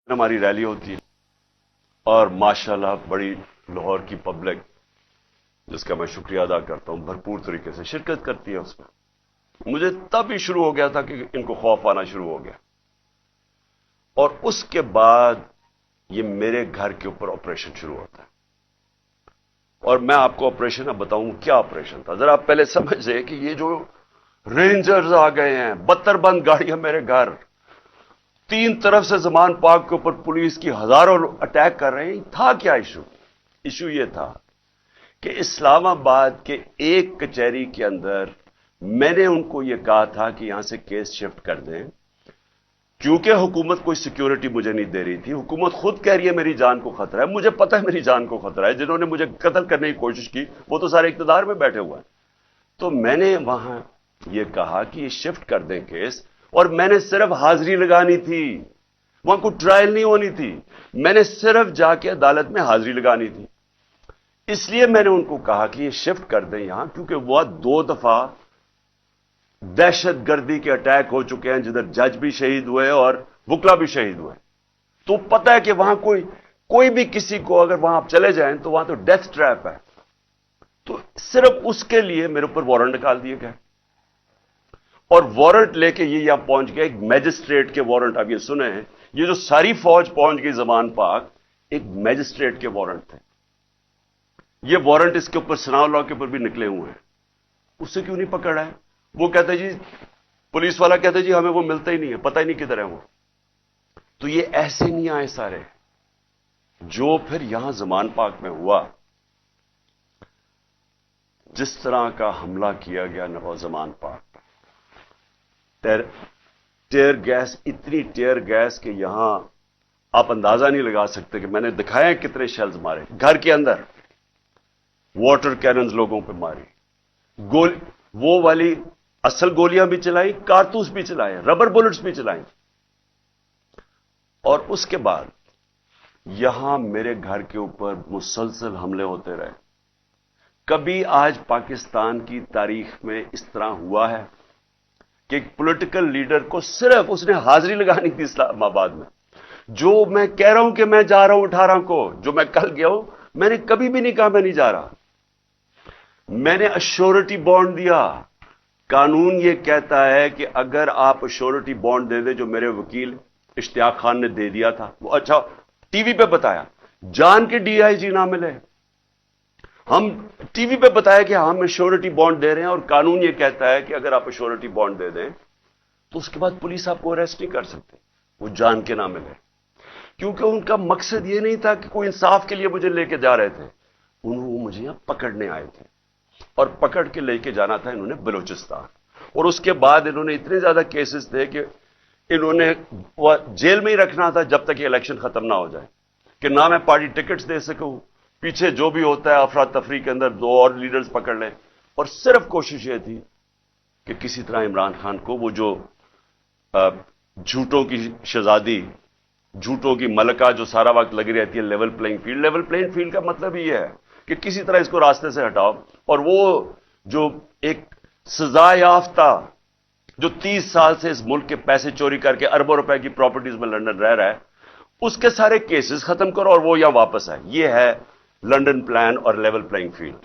ہماری ریلی ہوتی ہے اور ماشاءاللہ بڑی لاہور کی پبلک، جس کا میں شکریہ ادا کرتا ہوں، بھرپور طریقے سے شرکت کرتی ہے اس میں. مجھے تب ہی شروع ہو گیا تھا کہ ان کو خوف آنا شروع ہو گیا. اور اس کے بعد یہ میرے گھر کے اوپر آپریشن شروع ہوتا ہے. اور میں آپ کو آپریشن اب بتاؤں کیا آپریشن تھا. ذرا آپ پہلے سمجھ لیں کہ یہ جو رینجرز آ گئے ہیں، 72 بند گاڑیاں میرے گھر، 3 طرف سے زمان پاک کے اوپر پولیس کی ہزاروں اٹیک کر رہے ہیں. تھا کیا ایشو یہ تھا کہ اسلام آباد کے ایک کچہری کے اندر میں نے ان کو یہ کہا تھا کہ یہاں سے کیس شفٹ کر دیں، کیونکہ حکومت کوئی سیکیورٹی مجھے نہیں دے رہی تھی. حکومت خود کہہ رہی ہے میری جان کو خطرہ ہے. مجھے پتہ ہے میری جان کو خطرہ ہے. جنہوں نے مجھے قتل کرنے کی کوشش کی وہ تو سارے اقتدار میں بیٹھے ہوئے ہیں. تو میں نے وہاں یہ کہا کہ یہ شفٹ کر دیں کیس، اور میں نے صرف حاضری لگانی تھی، وہاں کوئی ٹرائل نہیں ہونی تھی. میں نے صرف جا کے عدالت میں حاضری لگانی تھی. اس لیے میں نے ان کو کہا کہ یہ شفٹ کر دیں یہاں، کیونکہ وہ 2 دفعہ دہشت گردی کے اٹیک ہو چکے ہیں جدھر جج بھی شہید ہوئے اور وکلا بھی شہید ہوئے. تو پتہ ہے کہ وہاں کوئی بھی کسی کو اگر وہاں آپ چلے جائیں تو وہاں تو ڈیتھ ٹریپ ہے. تو صرف اس کے لیے میرے اوپر وارنٹ نکال دیے گئے، اور وارنٹ لے کے یہ یہاں پہنچ گئے. ایک میجسٹریٹ کے وارنٹ آپ یہ سنے ہیں، یہ جو ساری فوج پہنچ گئی زمان پاک، ایک میجسٹریٹ کے وارنٹ تھے. یہ وارنٹ اس کے اوپر ثناء اللہ کے اوپر بھی نکلے ہوئے ہیں. اس سے کیوں نہیں پکڑا ہے؟ وہ کہتے جی، پولیس والا کہتے جی ہمیں وہ ملتا ہی نہیں ہے، پتہ ہی نہیں کدھر ہے وہ. تو یہ ایسے نہیں آئے سارے. جو پھر یہاں زمان پاک میں ہوا، جس طرح کا حملہ کیا گیا نواز زمان پاک پر، ٹیئر گیس، اتنی ٹیئر گیس کہ یہاں آپ اندازہ نہیں لگا سکتے. کہ میں نے دکھایا کتنے شیلز مارے گھر کے اندر، واٹر کیننز لوگوں پہ ماری، وہ والی اصل گولیاں بھی چلائیں، کارتوس بھی چلائے، ربر بلٹس بھی چلائیں. اور اس کے بعد یہاں میرے گھر کے اوپر مسلسل حملے ہوتے رہے. کبھی آج پاکستان کی تاریخ میں اس طرح ہوا ہے کہ ایک پولیٹیکل لیڈر کو صرف اس نے حاضری لگانی تھی اسلام آباد میں. جو میں کہہ رہا ہوں کہ میں جا رہا ہوں 18 کو، جو میں کل گیا ہوں، میں نے کبھی بھی نہیں کہا میں نہیں جا رہا. میں نے ایشورٹی بانڈ دیا. قانون یہ کہتا ہے کہ اگر آپ ایشورٹی بانڈ دے دیں، جو میرے وکیل اشتیاق خان نے دے دیا تھا، وہ اچھا ٹی وی پہ بتایا، جان کے ڈی آئی جی نہ ملے، ہم ٹی وی پہ بتایا کہ ہم ایشورٹی بانڈ دے رہے ہیں، اور قانون یہ کہتا ہے کہ اگر آپ ایشورٹی بانڈ دے دیں تو اس کے بعد پولیس آپ کو اریسٹ نہیں کر سکتے، وہ جان کے نہ ملے. کیونکہ ان کا مقصد یہ نہیں تھا کہ کوئی انصاف کے لیے مجھے لے کے جا رہے تھے، وہ مجھے یہاں پکڑنے آئے تھے، اور پکڑ کے لے کے جانا تھا انہوں نے بلوچستان. اور اس کے بعد انہوں نے اتنے زیادہ کیسز تھے کہ انہوں نے جیل میں ہی رکھنا تھا جب تک یہ الیکشن ختم نہ ہو جائے، کہ نہ میں پارٹی ٹکٹس دے سکوں، پیچھے جو بھی ہوتا ہے افراتفری کے اندر 2 اور لیڈرز پکڑ لیں. اور صرف کوشش یہ تھی کہ کسی طرح عمران خان کو، وہ جو جھوٹوں کی شہزادی، جھوٹوں کی ملکہ جو سارا وقت لگی رہتی ہے level playing field. Level playing field کا مطلب یہ ہے کہ کسی طرح اس کو راستے سے ہٹاؤ. اور وہ جو ایک سزا یافتہ جو 30 سال سے اس ملک کے پیسے چوری کر کے اربوں روپے کی پراپرٹیز میں لندن رہ رہا ہے، اس کے سارے کیسز ختم کرو اور وہ یہاں واپس آئے. یہ ہے لنڈن پلان اور لیول پلینگ فیلڈ.